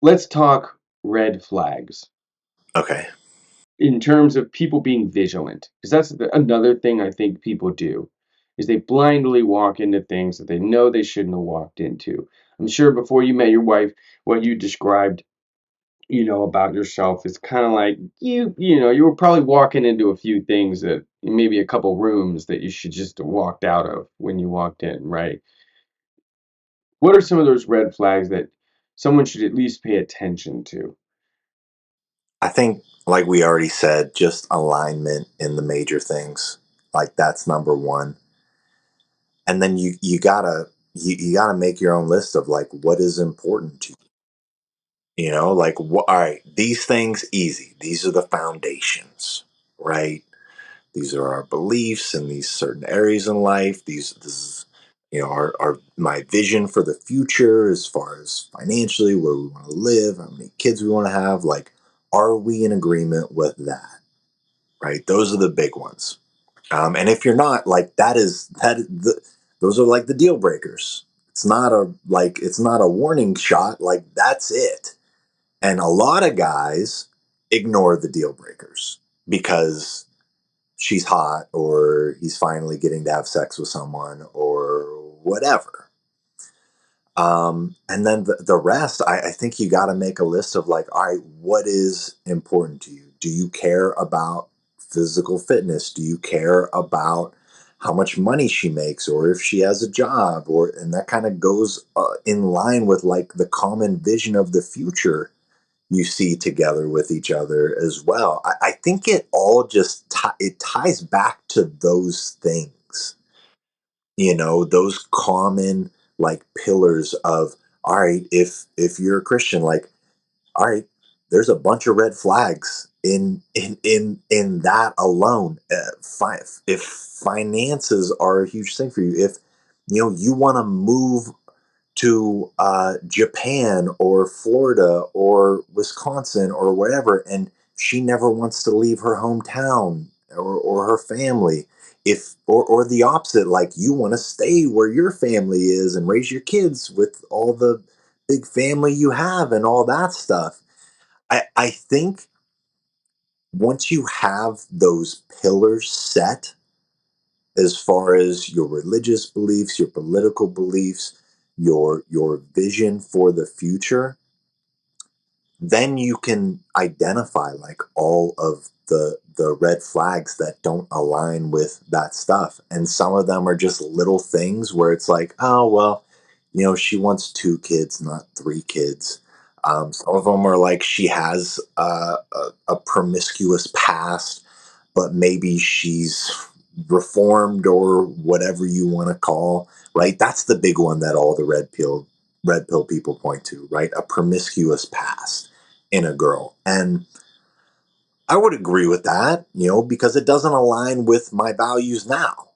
let's talk red flags Okay. in terms of people being vigilant, because that's another thing I think people do is they blindly walk into things that they know they shouldn't have walked into. I'm sure before you met your wife, what you described, about yourself is kind of like you were probably walking into a few things that maybe a couple rooms that you should just have walked out of when you walked in, right? What are some of those red flags that someone should at least pay attention to? I think, like we already said, just alignment in the major things. Like that's number one. And then you gotta make your own list of like what is important to you. You know, like what all right, these things easy. These are the foundations, right? These are our beliefs in these certain areas in life. This is our my vision for the future as far as financially where we want to live, how many kids we want to have. Like, are we in agreement with that? Right? Those are the big ones. And if you're not, like those are like the deal breakers. It's not a warning shot. Like that's it. And a lot of guys ignore the deal breakers because she's hot or he's finally getting to have sex with someone or whatever. And then the rest, I think you got to make a list of like, all right, what is important to you? Do you care about physical fitness? Do you care about how much money she makes or if she has a job? And that kind of goes in line with like the common vision of the future you see together with each other as well. I think it all just it ties back to those things, those common like pillars of all right, if you're a Christian, like all right, there's a bunch of red flags in that alone. If finances are a huge thing for you, if you want to move to Japan or Florida or Wisconsin or wherever, and she never wants to leave her hometown or her family. If or the opposite, like you want to stay where your family is and raise your kids with all the big family you have and all that stuff. I think once you have those pillars set, as far as your religious beliefs, your political beliefs, your vision for the future, then you can identify like all of the red flags that don't align with that stuff. And some of them are just little things where it's like, oh well, she wants two kids, not three kids. Some of them are like she has a promiscuous past, but maybe she's reformed or whatever you want to call, right? That's the big one that all the red pill people point to, right? A promiscuous past in a girl. And I would agree with that, because it doesn't align with my values now,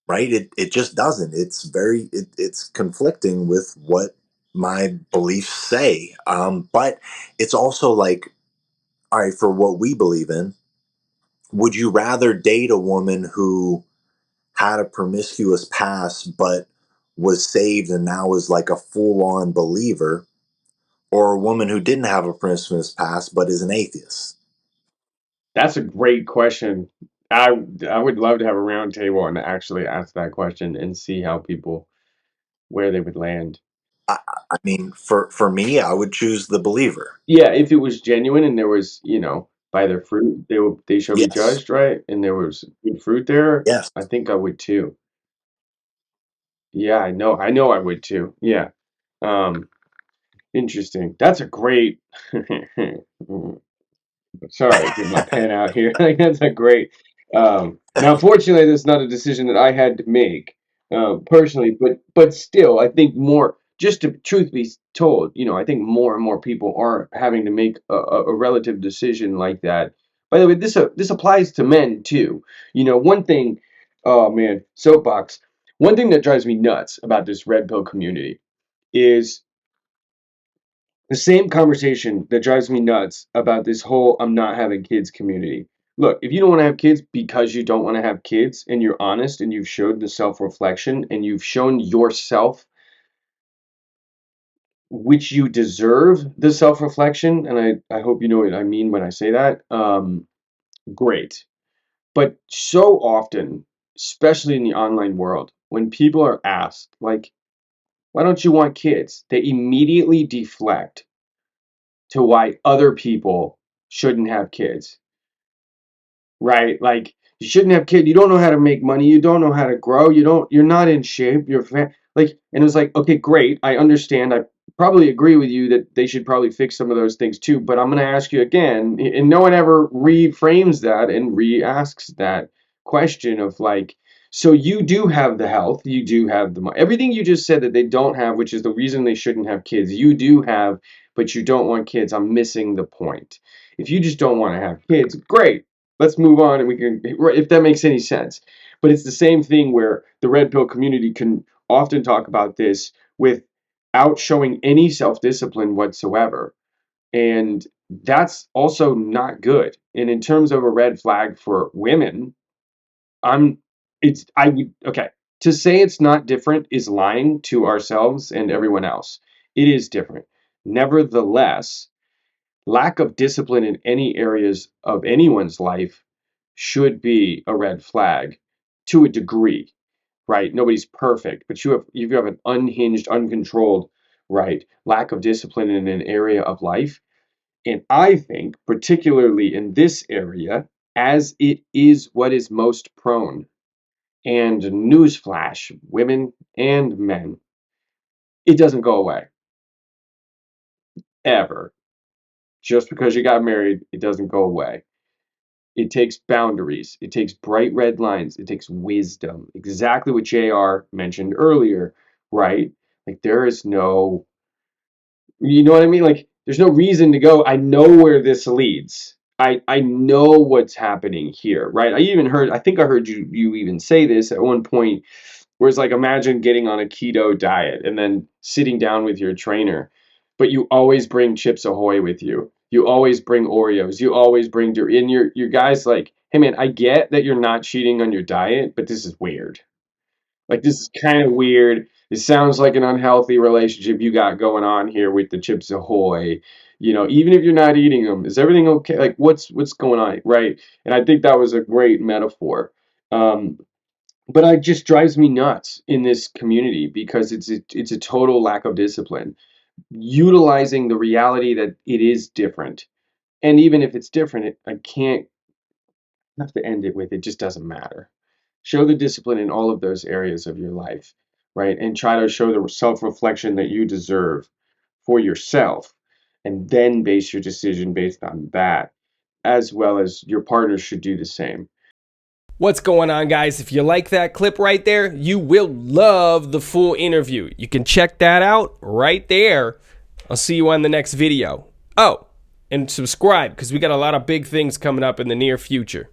right? It just doesn't. It's conflicting with what my beliefs say. But it's also like, all right, for what we believe in, would you rather date a woman who had a promiscuous past but was saved and now is like a full-on believer, or a woman who didn't have a promiscuous past but is an atheist? That's a great question. I would love to have a round table and actually ask that question and see how people where they would land. I mean, for me, I would choose the believer. Yeah, if it was genuine and there was, by their fruit they shall be Yes, judged, right? And there was good fruit there, yes. I think I would too. Yeah, I know I would too. Yeah. Um, Interesting. That's a great sorry, get my pen out here. Like that's a great. Now, fortunately, that's not a decision that I had to make personally, but still, I think more. Just to truth be told, I think more and more people are having to make a relative decision like that. By the way, this applies to men too. One thing. Oh man, soapbox. One thing that drives me nuts about this red pill community is the same conversation that drives me nuts about this whole I'm not having kids community. Look, if you don't want to have kids because you don't want to have kids and you're honest and you've showed the self reflection and you've shown yourself which you deserve the self-reflection, and I hope you know what I mean when I say that, great. But so often, especially in the online world, when people are asked, like, why don't you want kids? They immediately deflect to why other people shouldn't have kids, right? Like, you shouldn't have kids. You don't know how to make money. You don't know how to grow. You're not in shape. Like, and it was like, okay, great. I understand. I probably agree with you that they should probably fix some of those things too. But I'm going to ask you again, and no one ever reframes that and re-asks that question of like, so you do have the health, you do have the money, everything you just said that they don't have, which is the reason they shouldn't have kids. You do have, but you don't want kids. I'm missing the point. If you just don't want to have kids, great, let's move on and we can, if that makes any sense. But it's the same thing where the red pill community can often talk about this without showing any self-discipline whatsoever, and that's also not good. And in terms of a red flag for women, I'm it's I would okay, to say it's not different is lying to ourselves and everyone else. It is different. Nevertheless, lack of discipline in any areas of anyone's life should be a red flag to a degree, right? Nobody's perfect, but you have an unhinged, uncontrolled, right, lack of discipline in an area of life. And I think, particularly in this area, as it is what is most prone, and newsflash, women and men, it doesn't go away ever. Just because you got married, it doesn't go away. It takes boundaries. It takes bright red lines. It takes wisdom. Exactly what JR mentioned earlier, right? Like there is no, you know what I mean? Like there's no reason to go, I know where this leads. I know what's happening here, right? I think I heard you even say this at one point, where it's like imagine getting on a keto diet and then sitting down with your trainer, but you always bring Chips Ahoy with you. You always bring Oreos. You always bring your guys like, hey man, I get that you're not cheating on your diet, but this is weird. Like this is kind of weird. It sounds like an unhealthy relationship you got going on here with the Chips Ahoy. You know, even if you're not eating them, is everything okay? Like what's going on, right? And I think that was a great metaphor. Um, but it just drives me nuts in this community because it's a total lack of discipline, utilizing the reality that it is different. And even if it's different, I can't have to end it with it just doesn't matter. Show the discipline in all of those areas of your life, right? And try to show the self-reflection that you deserve for yourself, and then base your decision based on that, as well as your partner should do the same. What's going on, guys? If you like that clip right there, you will love the full interview. You can check that out right there. I'll see you on the next video. Oh, and subscribe because we got a lot of big things coming up in the near future.